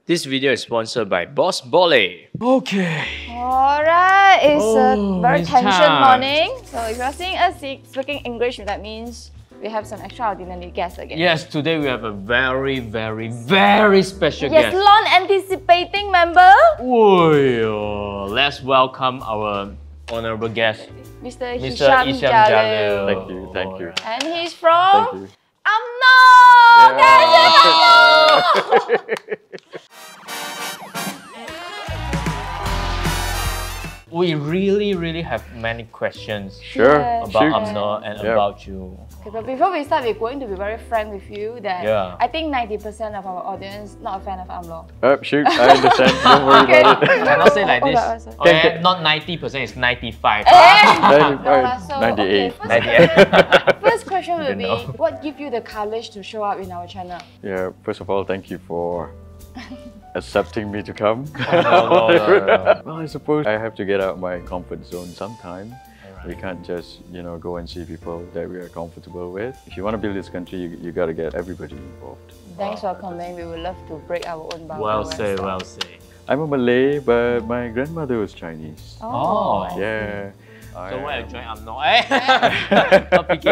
This video is sponsored by Bossboleh. Okay. Alright, it's a very it's tension time. morning. So if you're seeing us speaking English, that means we have some extraordinary guests again. Yes, today we have a very special Yes, guest. long anticipating member, Let's welcome our honorable guest, Mr. Mr. Isham Isham Jalil. Jalil. Thank you. And he's from Thank you. UMNO! We really have many questions Sure. Yeah, about Shoot. UMNO and Yeah. about you. Okay, but before we start, we're going to be very frank with you that Yeah. I think 90% of our audience not a fan of UMNO. Shoot, I understand. Don't worry Okay. about it. Cannot say like Oh, this. sorry. Okay, not 90%, it's 95. So, 98. First question will You be, know. what gives you the courage to show up in our channel? Yeah, first of all, thank you for accepting me to come. No. Well, I suppose I have to get out of my comfort zone sometime. We can't just, go and see people that we are comfortable with. If you want to build this country, you got to get everybody involved. Thanks for coming. We would love to break our own boundaries. Well said, well said. I'm a Malay, but my grandmother was Chinese. Oh. I see. Yeah. So why I join UMNO? Not picky,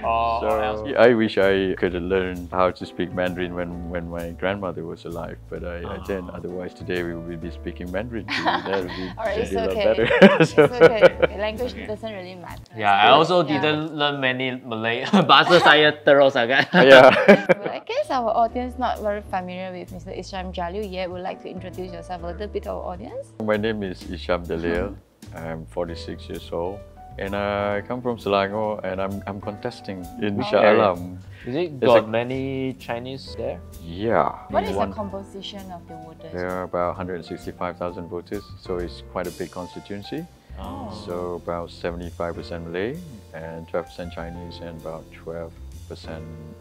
So I wish I could have learned how to speak Mandarin when my grandmother was alive, but I didn't. Otherwise, today we will be speaking Mandarin. That would be Alright, it's a lot okay. better. It's okay. Language doesn't really matter. Yeah, I also didn't learn many Malay. Bahasa saya terus agak. Yeah. Well, I guess our audience not very familiar with Mr. Isham Jalil yet. Would like to introduce yourself a little bit to our audience? My name is Isham Jalil. I'm 46 years old. And I come from Selangor, and I'm contesting in Shah Alam. Is it got many Chinese there? Yeah. What is the composition of the voters? There are about 165,000 voters, so it's quite a big constituency. Oh. So about 75% Malay, and 12% Chinese, and about 12%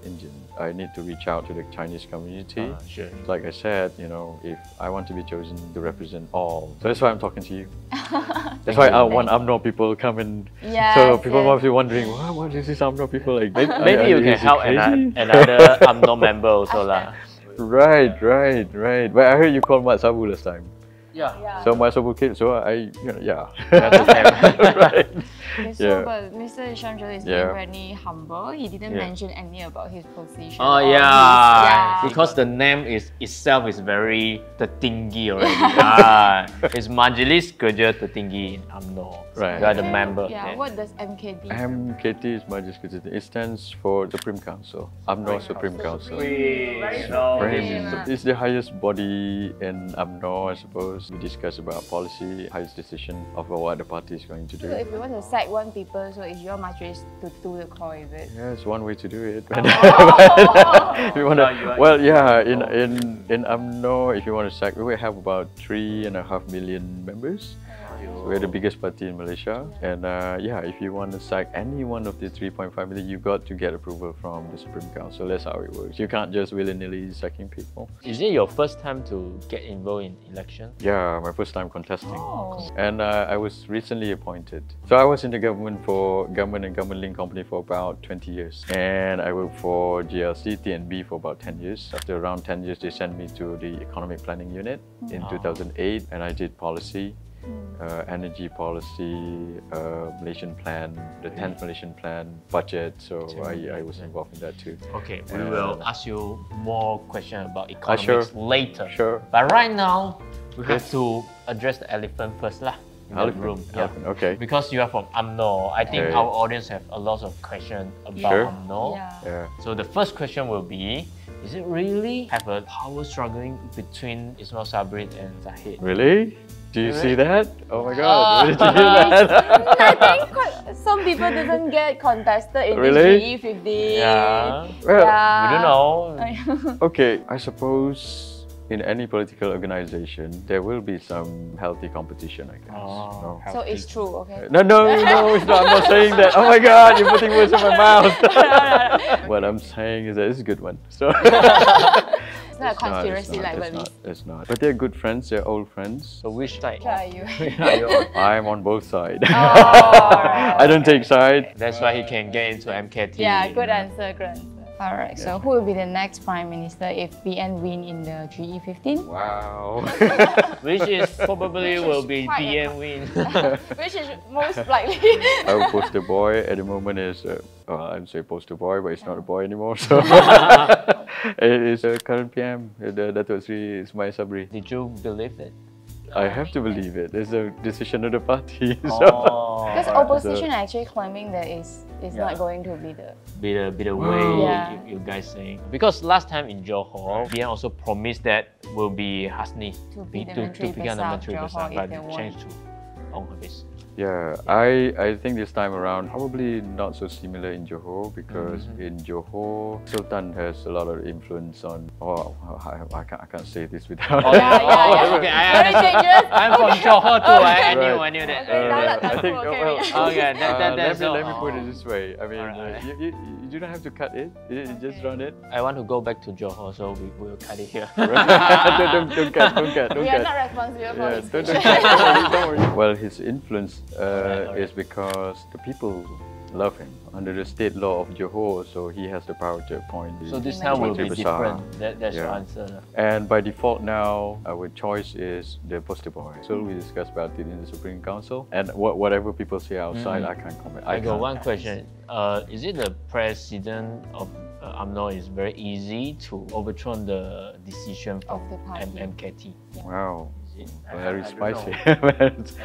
Indian. I need to reach out to the Chinese community. Sure. Like I said, if I want to be chosen to represent all, so that's why I'm talking to you. That's why I want UMNO people come and so people must be wondering, what is this UMNO people like? Maybe you can help another UMNO member also lah. Right. But I heard you called Mat Sabu last time. Yeah. So Mat Sabu came, so yeah. Right. Okay, so but Mr. Isham Jalil is being very humble. He didn't mention any about his position. Oh or yeah. his, Because the name itself is very tertinggi already. It's Majelis Kerja Tertinggi in UMNO. Right. You are the member. Yeah. What does MKD? MKT is Majelis Kerja. It stands for Supreme Council. UMNO Supreme Council. It's the highest body in UMNO, I suppose. We discuss about policy, highest decision of what the party is going to do. So if you want to sack one people, so it's your majlis to do the call, is it? Yeah, it's one way to do it. Oh. You wanna, well, yeah, in UMNO, if you want to sack, we have about 3.5 million members. So we're the biggest party in Malaysia, and if you want to sack any one of the 3.5 million, you got to get approval from the Supreme Council. That's how it works. You can't just willy-nilly sacking people. Is it your first time to get involved in election? Yeah, my first time contesting. Oh. And I was recently appointed. So I was in the government and government link company for about 20 years. And I worked for GLC, TNB for about 10 years. After around 10 years, they sent me to the economic planning unit in 2008, and I did policy. Energy policy, Malaysian plan, the 10th Malaysian plan, budget, so I was involved in that too. Okay, we will ask you more questions about economics later. Sure. But right now, we have to address the elephant first lah. In the room. Elephant, okay. Because you are from UMNO, I think our audience have a lot of questions about UMNO. Yeah. So the first question will be, is it really have a power struggling between Ismail Sabri and Zahid? Really? Do you see that? Oh my God! Did you hear that? I think some people didn't get contested in Really? this GE50. Yeah. Well, we don't know. Okay, I suppose in any political organization, there will be some healthy competition, I guess. Oh, So it's true, okay? No, it's not. I'm not saying that. Oh my God, you're putting words in my mouth. What I'm saying is that it's a good one. So. It's not a conspiracy like what It's not. But they're good friends. They're old friends. So which side? are you? I'm on both sides. Right. I don't take side. That's why he can get into MKT. Yeah, good answer, good answer. Alright, so who will be the next Prime Minister if BN win in the GE15? Wow. Which is probably Which is will be quite a- BN win. Which is most likely? Our poster boy at the moment is, I'd say poster boy, but it's not a boy anymore. So it is current PM, Dato' Sri Ismail Sabri. Did you believe it? I have to believe it. It's a decision of the party. Oh, Because opposition are actually claiming that it's not going to be the... be the way Yeah. you guys saying. Because last time in Johor, BN also promised that will be Hasni To be the Menteri become the Besar Menteri Johor Besar, if but they it won. changed to Ong Habis. Yeah, I think this time around probably not so similar in Johor because in Johor, Sultan has a lot of influence on. Oh, I can't say this without. Oh, yeah. Okay, Very dangerous. I'm from Johor too. I Right. knew that. I think. Okay, that's let me all. put it this way. I mean, Alright. you don't have to cut it. You just run it. I want to go back to Johor, so we will cut it here. don't cut. We are not responsible for Yeah, his don't speech. worry. Well, his influence is because the people love him under the state law of Johor, so he has the power to appoint. So this Menteri time will be Besar. different. That's your Yeah. answer. And by default now, our choice is the poster boy. So we discussed about it in the Supreme Council, and whatever people say outside, I can't comment. I got can't. one question. Is it the president of UMNO is very easy to overthrow the decision Of from the party. MKT? Wow, Is it? very spicy. Does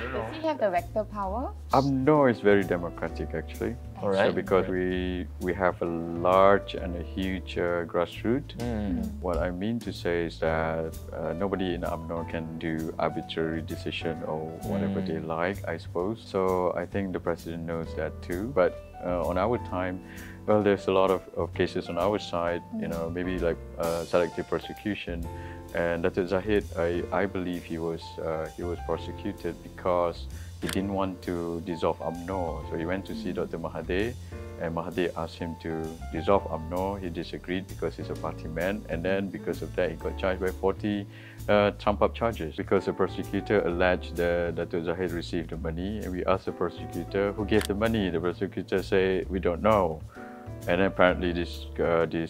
he have the vector power? UMNO is very democratic actually. So Alright. because we have a large and a huge grassroots. What I mean to say is that nobody in UMNO can do arbitrary decision or whatever they like, I suppose. So I think the president knows that too. But on our time, well, there's a lot of cases on our side, you know, maybe like selective prosecution. And Dato' Zahid, I believe he was prosecuted because he didn't want to dissolve UMNO. So he went to see Dr. Mahathir, and Mahathir asked him to dissolve UMNO. He disagreed because he's a party man, and then because of that, he got charged by 40 trump-up charges because the prosecutor alleged that Dato' Zahid received the money, and we asked the prosecutor who gave the money. The prosecutor said, we don't know. And then apparently this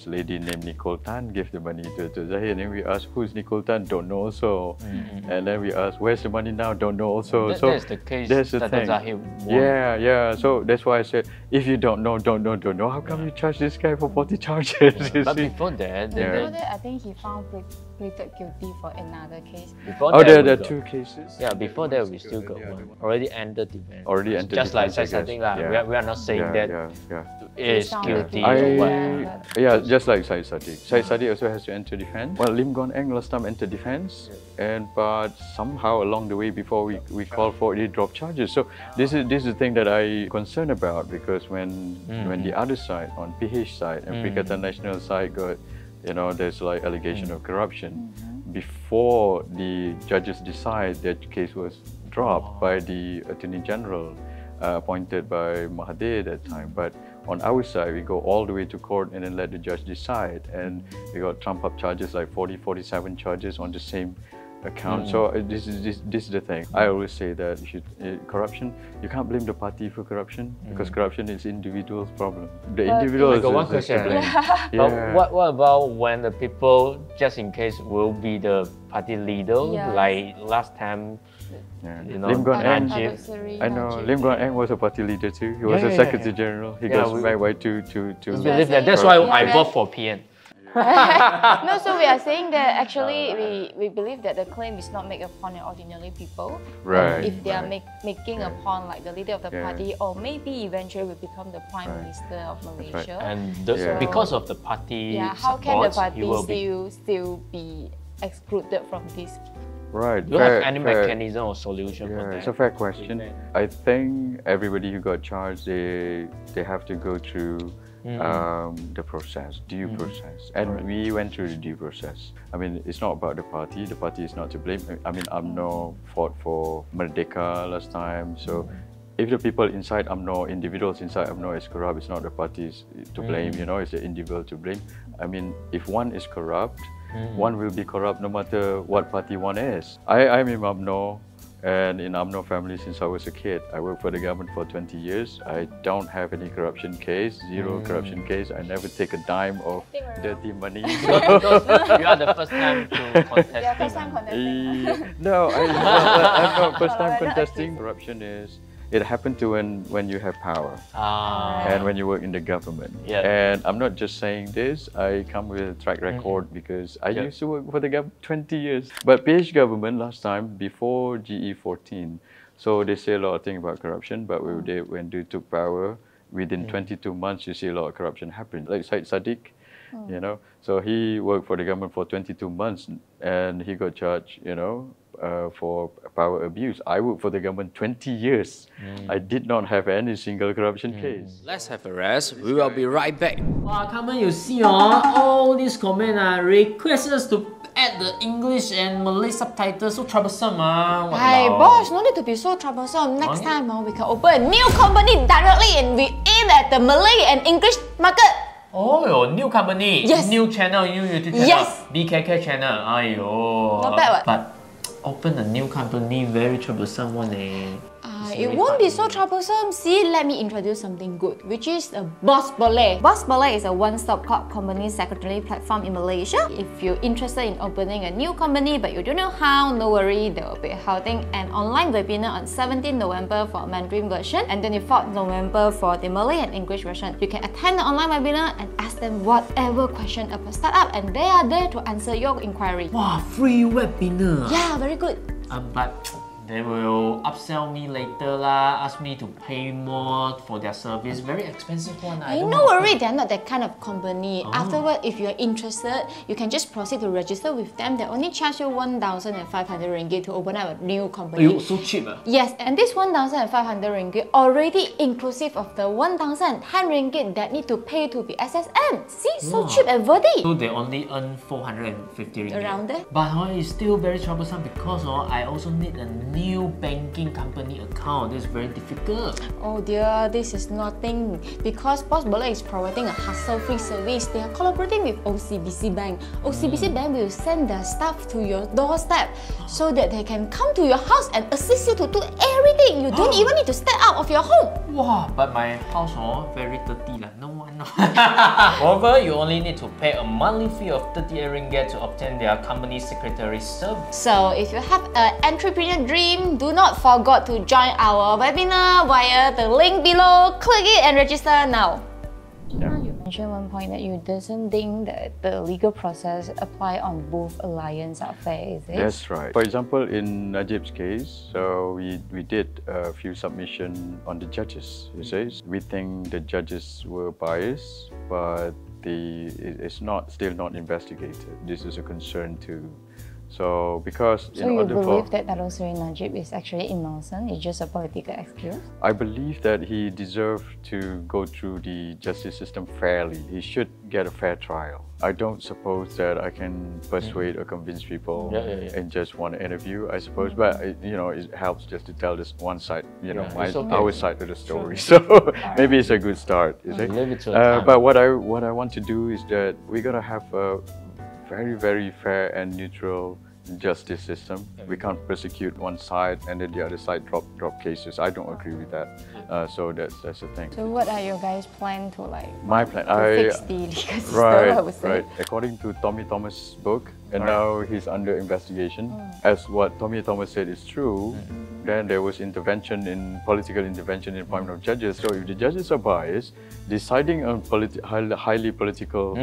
lady named Nicole Tan gave the money to Zahid, and we asked, who's Nicole Tan? Don't know also. And then we asked, where's the money now? Don't know also. So That's the case. that's the that thing. Zahid won. Yeah. So that's why I said, if you don't know, how come you charge this guy for 40 charges? You But see? before that, Before that, I think he found pleaded guilty for another case. before Oh, that there we are got- two cases? Yeah, before that we still got one. Already ended defense. Already entered Just like defense, I something guess. like Yeah. we are not saying that Yeah. is Sound guilty guilty. or what. Yeah, just like Syed Sadiq. Syed Sadiq also has to enter defense. Well, Lim Guan Eng last time entered defense, but somehow along the way before we called for it, he dropped charges. So this is the thing that I concerned about, because when the other side, on PH side and Perikatan Nasional side got, you know, there's like allegation of corruption. Before the judges decide, that case was dropped by the Attorney General appointed by Mahathir at that time. But on our side, we go all the way to court and then let the judge decide. And we got trump-up charges, like 47 charges on the same account. So this is the thing. I always say that corruption, you can't blame the party for corruption, because corruption is individual's problem. The individual I is got one to question. blame. But what about when the people, just in case, will be the party leader, Yes. like last time? Yeah. You know, Lim Guan Eng, Najib. I know Lim Guan Eng was a party leader too. He was Yeah, a yeah, Secretary yeah. General. He Yeah, goes we- back way to I believe that. That's why I vote for PN. No, so we are saying that actually we believe that the claim is not made upon an ordinary people. Right, If they are right. making Yeah. upon like the leader of the Yeah. party, or maybe eventually will become the Prime Right. Minister of right. Malaysia. And Yeah. because of the party Yeah, how can the support, party he will be. still be excluded from this? Right. Do you have any mechanism or solution for Yeah, that? it's a fair question. I think everybody who got charged, they have to go through the process, due process. And we went through the due process. I mean, it's not about the party. The party is not to blame. I mean, UMNO fought for Merdeka last time. So if the people inside UMNO, individuals inside UMNO is corrupt, it's not the parties to blame, you know, it's the individual to blame. I mean, if one is corrupt, one will be corrupt no matter what party one is. I'm in UMNO, And in UMNO family since I was a kid. I worked for the government for 20 years. I don't have any corruption case, zero corruption case. I never take a dime of dirty money. You are the first time to contest. Yeah, first time contesting. No, I'm not first time contesting. Corruption is, it happened to when you have power and when you work in the government. Yeah. And I'm not just saying this, I come with a track record because I used to work for the government 20 years. But PH government last time, before GE14, so they say a lot of things about corruption, but when they took power, within 22 months, you see a lot of corruption happen. Like Syed Sadiq, you know, so he worked for the government for 22 months and he got charged, you know, for power abuse. I worked for the government 20 years. I did not have any single corruption case. Let's have a rest. We will be right back. Wow, 他们有see all these comment request us to add the English and Malay subtitles. So troublesome Hey boss, no need to be so troublesome. Next time we can open a new company directly and we aim at the Malay and English market. Oh, your new company, new channel, new YouTube channel, Yes. BKK channel. Ayo. Not bad, what? But open a new company, very troublesome one. It won't be so troublesome. See, let me introduce something good, which is a Bossboleh. Bossboleh is a one-stop corp company secretary platform in Malaysia. If you're interested in opening a new company but you don't know how, no worry, they will be holding an online webinar on 17 November for Mandarin version and 24 November for the Malay and English version. You can attend the online webinar and ask them whatever question about startup and they are there to answer your inquiry. Wow, free webinar. Yeah, very good. But they will upsell me later lah, ask me to pay more for their service. Very expensive one. No worry, they're not that kind of company. Afterward, if you're interested, you can just proceed to register with them. They only charge you 1,500 ringgit to open up a new company. So cheap. Yes, and this 1,500 ringgit already inclusive of the 1,010 ringgit that need to pay to be SSM. See, so cheap and worthy. So they only earn 450 ringgit. Around there. But it's still very troublesome because I also need a new banking company account. This is very difficult. Oh dear, this is nothing because Bossboleh is providing a hassle-free service. They are collaborating with OCBC Bank. OCBC Bank will send their staff to your doorstep so that they can come to your house and assist you to do everything. You don't even need to step out of your home. Wow, but my house very dirty lah. No one. Moreover, you only need to pay a monthly fee of 38 ringgit to obtain their company secretary service. So if you have an entrepreneur dream, do not forget to join our webinar via the link below. Click it and register now. You mentioned one point that you doesn't think that the legal process apply on both alliance are fair, is it? That's right. For example, in Najib's case, so we did a few submissions on the judges. You say we think the judges were biased, but it's still not investigated. This is a concern too. So because so you believe that Dato' Seri Najib is actually innocent, it's just a political excuse? I believe that he deserved to go through the justice system fairly. He should get a fair trial. I don't suppose that I can persuade or convince people in just one interview, I suppose, but you know, it helps just to tell this one side, you know, our side of the story. So maybe it's a good start, is it? But what I want to do is that we gotta have a very fair and neutral justice system. We can't persecute one side and then the other side drop cases. I don't agree with that. So that's the thing. So what are your guys' plan to My plan, fix the legal system? I would say. Right. According to Tommy Thomas' book, and now he's under investigation. As what Tommy Thomas said is true, then there was political intervention in appointment of judges. So if the judges are biased, deciding on highly political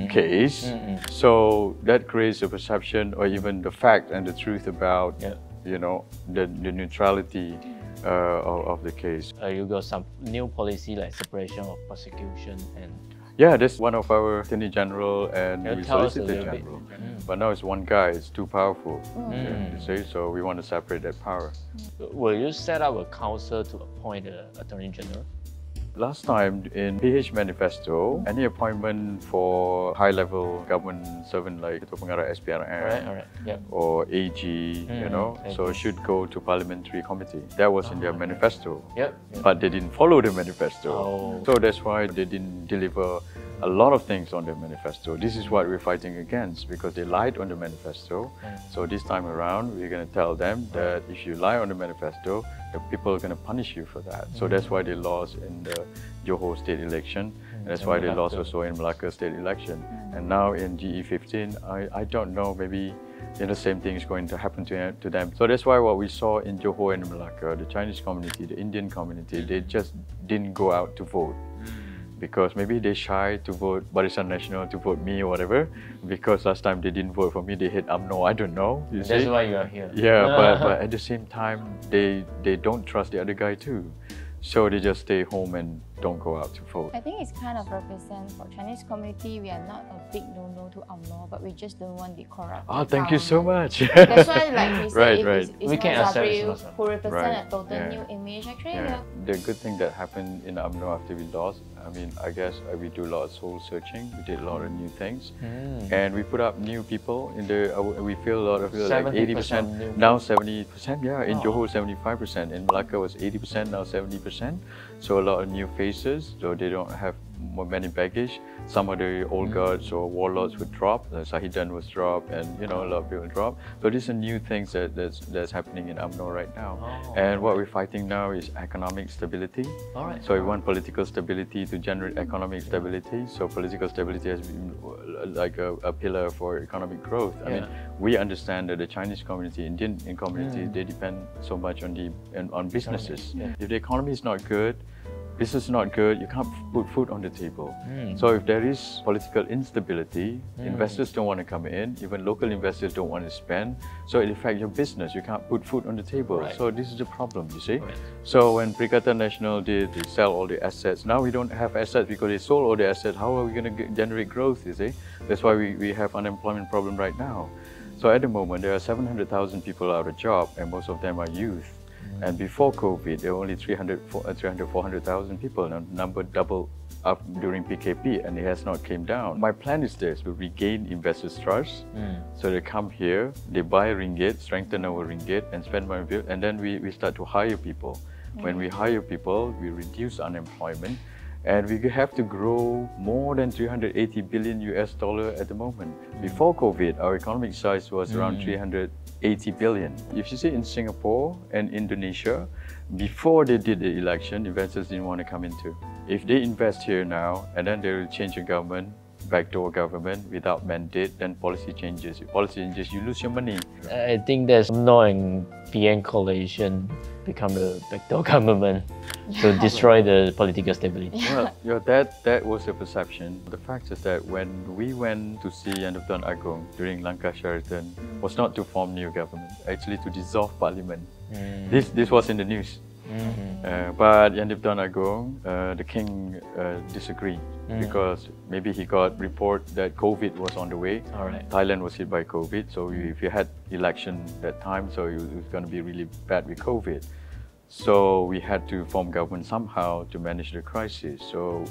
case, so that creates a perception or even the fact and the truth about you know, the neutrality of the case. You got some new policy like separation of prosecution and... Yeah, that's one of our Attorney General and the Solicitor General. But now it's one guy, it's too powerful. You see, so we want to separate that power. Will you set up a council to appoint the Attorney General? Last time in PH Manifesto, any appointment for high-level government servant like Ketua Pengarah SPRM or AG, you know, so should go to parliamentary committee. That was in their manifesto. But they didn't follow the manifesto. So that's why they didn't deliver a lot of things on their manifesto. This is what we're fighting against because they lied on the manifesto. So this time around, we're going to tell them that if you lie on the manifesto, the people are going to punish you for that. So that's why they lost in the Johor state election. And that's why they lost also in Malacca state election. And now in GE15, I don't know, maybe the same thing is going to happen to them. So that's why what we saw in Johor and Malacca, the Chinese community, the Indian community, they just didn't go out to vote. Because maybe they shy to vote Barisan Nasional, to vote me or whatever. Because last time they didn't vote for me, they hit UMNO, I don't know. That's why you are here. Yeah, but at the same time, they don't trust the other guy too. So they just stay home and don't go out to vote. I think it's kind of represent for Chinese community. We are not a big no to UMNO, but we just don't want the corrupt. Oh, thank you so much. That's why, like we said, right. It's We can accept Zabri it. who represent a total Yeah. new image. Actually, Yeah. The good thing that happened in UMNO after we lost, I mean, I guess we do a lot of soul searching. We did a lot of new things, and we put up new people in the. We feel a lot of people, like 80%, now 70%. Yeah, in Johor 75%, in Malacca was 80%, now 70%. So a lot of new faces. So they don't have many baggage. Some of the old guards or warlords would drop. Sahidan was dropped, and a lot of people drop. So these are new things that's happening in UMNO right now. And what we're fighting now is economic stability. So we want political stability to generate economic stability. So political stability has been like a pillar for economic growth. I mean, we understand that the Chinese community, Indian community, they depend so much on businesses. If the economy is not good, business is not good, you can't put food on the table. So if there is political instability, investors don't want to come in, even local investors don't want to spend, so it affects your business, you can't put food on the table. So this is the problem, you see. So when Perikatan Nasional did, they sell all the assets. Now we don't have assets because they sold all the assets. How are we going to generate growth, you see? That's why we have unemployment problem right now. So at the moment, there are 700,000 people out of job, and most of them are youth. And before COVID, there were only 400,000 people. Now, the number doubled up during PKP, and it has not came down. My plan is this: to regain investors' trust. So they come here, they buy ringgit, strengthen our ringgit, and spend money, and then we start to hire people. When we hire people, we reduce unemployment. And we have to grow more than 380 billion US dollar at the moment. Before COVID, our economic size was around 380 billion. If you see in Singapore and Indonesia, before they did the election, investors didn't want to come into. If they invest here now, and then they will change the government, backdoor government without mandate, then policy changes. If policy changes, you lose your money. I think there's no and PN coalition become the backdoor government to destroy the political stability. Well, that was the perception. The fact is that when we went to see Yang di-Pertuan Agong during Langkah Sheraton, was not to form new government, actually to dissolve parliament. This was in the news. But Yang di-Pertuan Agong, the king disagreed because maybe he got report that COVID was on the way. Thailand was hit by COVID, so if you had election that time, so it was going to be really bad with COVID. So we had to form government somehow to manage the crisis. So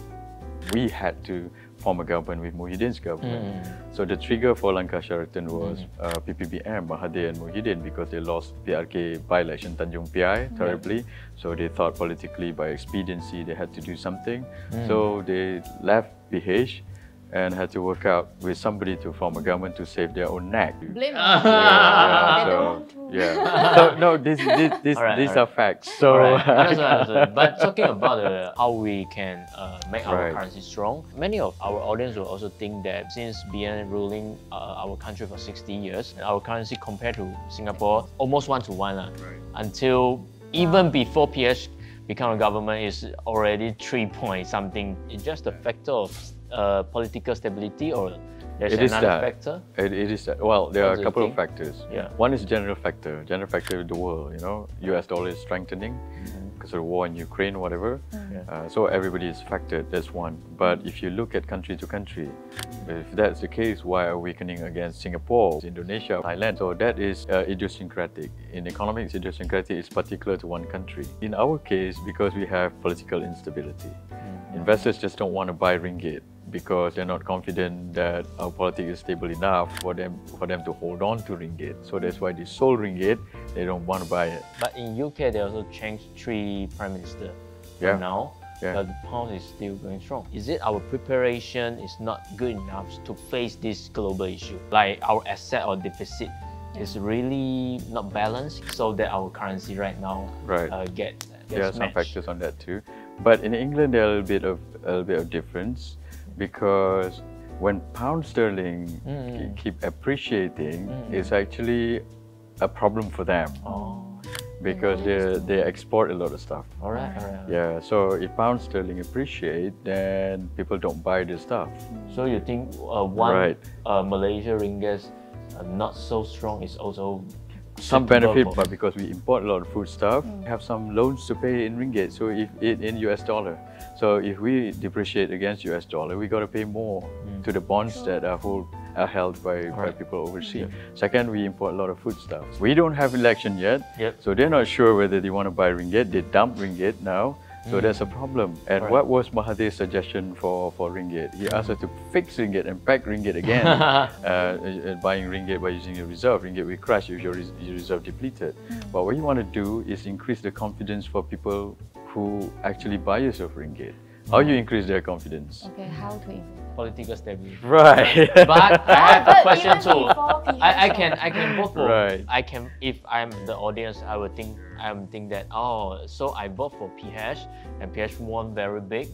we had to form a government with Muhyiddin's government. So the trigger for Langkah Sheraton was PPBM, Mahathir and Muhyiddin, because they lost PRK by-election Tanjung Piai terribly. So they thought politically by expediency they had to do something. So they left PH and had to work out with somebody to form a government to save their own neck. Blame So no, these are facts. So but talking about how we can make our currency strong, many of our audience will also think that since BN ruling our country for 60 years, our currency compared to Singapore almost 1-to-1 until even before PH become a government is already 3 point something. It's just a factor of political stability, or there's another factor? It is that. Well, there are a couple of factors. Yeah. One is general factor. General factor of the world, US dollar is strengthening because of the war in Ukraine, whatever. So everybody is affected, that's one. But if you look at country to country, if that's the case, why are we weakening against Singapore, Indonesia, Thailand? So that is idiosyncratic. In economics, idiosyncratic is particular to one country. In our case, because we have political instability, investors just don't want to buy ringgit because they're not confident that our politics is stable enough for them to hold on to ringgit. So that's why they sold ringgit, they don't want to buy it. But in UK, they also changed 3 prime ministers now. but the pound is still going strong. Is it our preparation is not good enough to face this global issue? Like our asset or deficit is really not balanced, so that our currency right now gets there are some factors on that too. But in England, there are a little bit of difference, because when pound sterling keep appreciating, it's actually a problem for them. Because they export a lot of stuff. Alright. Yeah, so if pound sterling appreciate, then people don't buy the stuff. So you think Malaysia ringgit not so strong is also some benefit, but because we import a lot of food stuff, we have some loans to pay in ringgit, so if it in US dollar. So if we depreciate against US dollar, we got to pay more to the bonds that are held by people overseas. Second, we import a lot of food stuff. We don't have election yet, so they're not sure whether they want to buy ringgit. They dump ringgit now, so that's a problem. And what was Mahathir's suggestion for ringgit? He asked us to fix ringgit and pack ringgit again. Buying ringgit by using your reserve. Ringgit will crash if your reserve depleted. But what you want to do is increase the confidence for people who actually buy yourself ringgit. How you increase their confidence? Okay, how to increase? Political stability. Right. But I have a question too. I I can vote for. Right. I can, if I'm the audience, I would think that so I vote for PH and PH won very big.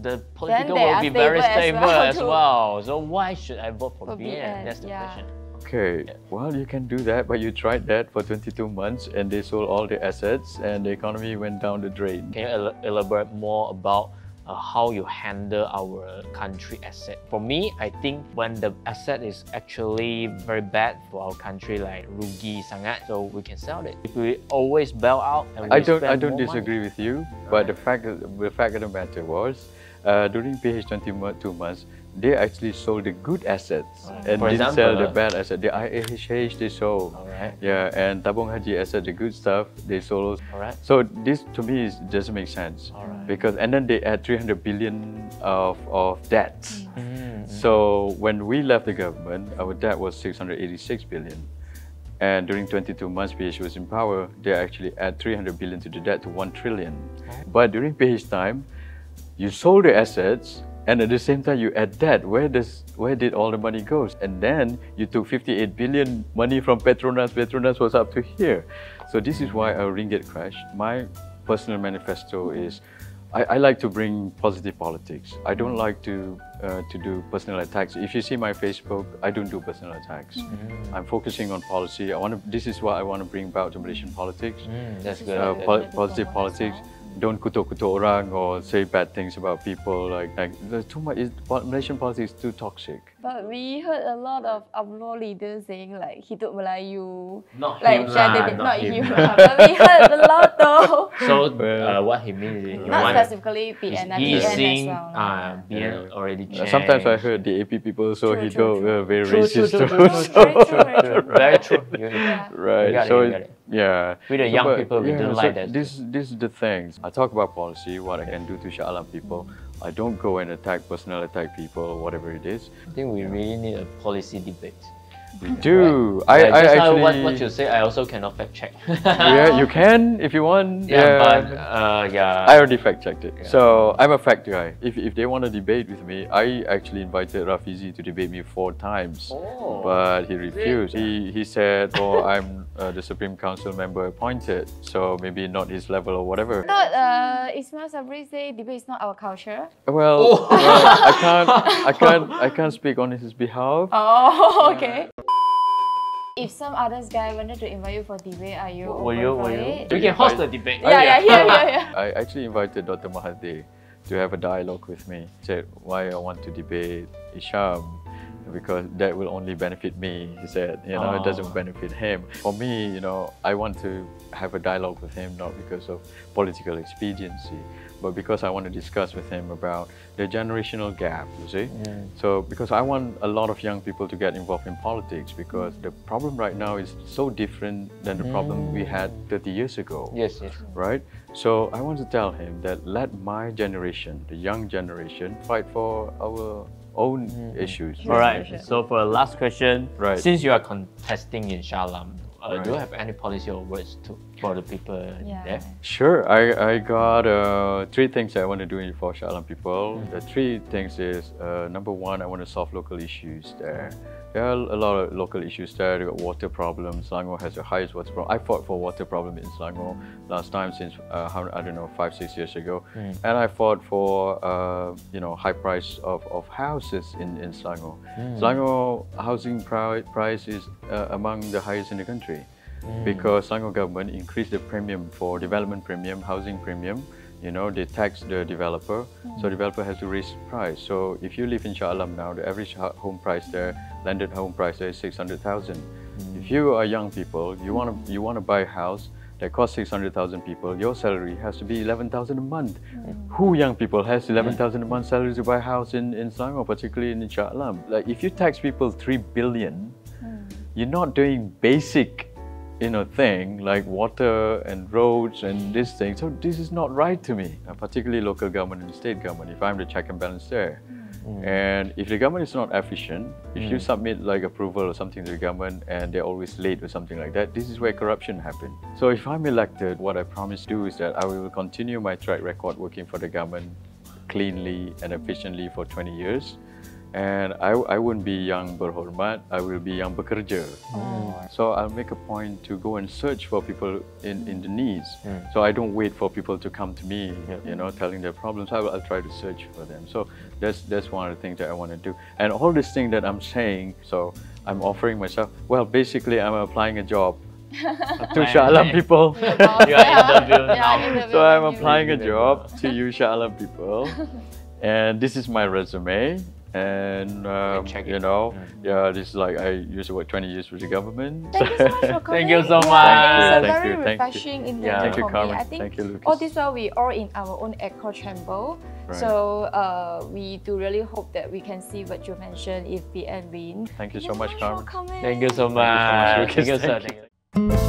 The political will be very stable as well. So why should I vote for BN? That's the question. Okay, well, you can do that, but you tried that for 22 months and they sold all their assets and the economy went down the drain. Can you elaborate more about how you handle our country asset? For me, I think when the asset is actually very bad for our country, like rugi sangat, so we can sell it. If we always bail out, and I don't disagree with you, but the fact of the matter was, during PH 22 months, they actually sold the good assets and didn't sell the bad assets. The IAH they sold, yeah, and Tabung Haji asset, the good stuff, they sold. So this to me doesn't make sense, because and then they add 300 billion of debt. So when we left the government, our debt was 686 billion. And during 22 months PH was in power, they actually add 300 billion to the debt to 1 trillion. But during PH time, you sold the assets, and at the same time you add debt. Where did all the money go? And then you took 58 billion money from Petronas. Petronas was up to here. So this is why our ringgit crashed. My personal manifesto is, I like to bring positive politics. I don't like to do personal attacks. If you see my Facebook, I don't do personal attacks. I'm focusing on policy. This is what I want to bring about to Malaysian politics. That's good. Positive politics. Don't kutuk-kutuk orang or say bad things about people. Like there's too much. Malaysian politics is too toxic. But we heard a lot of UMNO leaders saying like Hidup Melayu, not like him not him. But we heard a lot though. So what he means is not specifically PN, he's PN saying as well. PN already changed. Sometimes I heard the AP people so very racist. Very true. Right. So yeah. With the young people, we don't like that. This is the things. I talk about policy, what I can do to Shah Alam people. I don't go and personal attack people or whatever it is. I think we really need a policy debate. We do. I actually what you say, I also cannot fact check. Yeah, you can if you want. But I already fact checked it. So I'm a fact guy. If they want to debate with me, I actually invited Rafizi to debate me 4 times, but he refused. He said, "Oh, I'm the Supreme Council member appointed, so maybe not his level or whatever." But Ismail Sabri say debate is not our culture. Well, I can't speak on his behalf. Oh, okay. If some other guy wanted to invite you for debate, are you open for it? We can host the debate. Yeah. I actually invited Dr. Mahathir to have a dialogue with me. Said why I want to debate Isham, because that will only benefit me. He said, it doesn't benefit him. For me, I want to have a dialogue with him, not because of political expediency, but because I want to discuss with him about the generational gap, you see? So, because I want a lot of young people to get involved in politics, because the problem right now is so different than the problem we had 30 years ago. Yes. Right? So, I want to tell him that let my generation, the young generation, fight for our own issues. Alright, so for the last question, Right. since you are contesting in Shah Alam, Do you have any policy or words for the people there? Sure, I got 3 things I want to do for Shah Alam people. The 3 things is, number 1, I want to solve local issues there. There are a lot of local issues there. They got water problems. Selangor has the highest water problem. I fought for water problem in Selangor last time since I don't know 5-6 years ago, and I fought for high price of houses in Selangor. Selangor housing price is among the highest in the country because Selangor government increased the premium for development premium, housing premium. You know, they tax the developer, so developer has to raise price. So if you live in Shah Alam now, the average home price there, landed home price there is 600,000. If you are young people, you want to buy a house that costs 600,000 people, your salary has to be 11,000 a month. Who young people has 11,000 a month salary to buy a house in Selangor, particularly in Shah Alam? Like if you tax people 3 billion, you're not doing basic thing like water and roads and this thing. So this is not right to me, particularly local government and state government, if I'm the check and balance there. And if the government is not efficient, if you submit like approval or something to the government and they're always late or something like that, this is where corruption happens. So if I'm elected, what I promise to do is that I will continue my track record working for the government cleanly and efficiently for 20 years. And I wouldn't be yang berhormat, I will be yang bekerja. So I'll make a point to go and search for people in the needs. So I don't wait for people to come to me, telling their problems. I'll try to search for them. So that's one of the things that I want to do. And all this thing that I'm saying, so I'm offering myself, well, basically I'm applying a job to Shah Alam people. You are interviewed now. So I'm applying a job to you Shah Alam people. And this is my resume. And this is like I used to work 20 years with the government. Thank you so much for coming. Thank you so much. It's a very refreshing interview Thank you, for me. Carmen. I think Thank you, Lucas. all this while we are in our own echo chamber. Right. So we do really hope that we can see what you mentioned if we and win. Thank you so much, Carmen. For coming. Thank you so much. Thank you so much, Lucas. Thank you.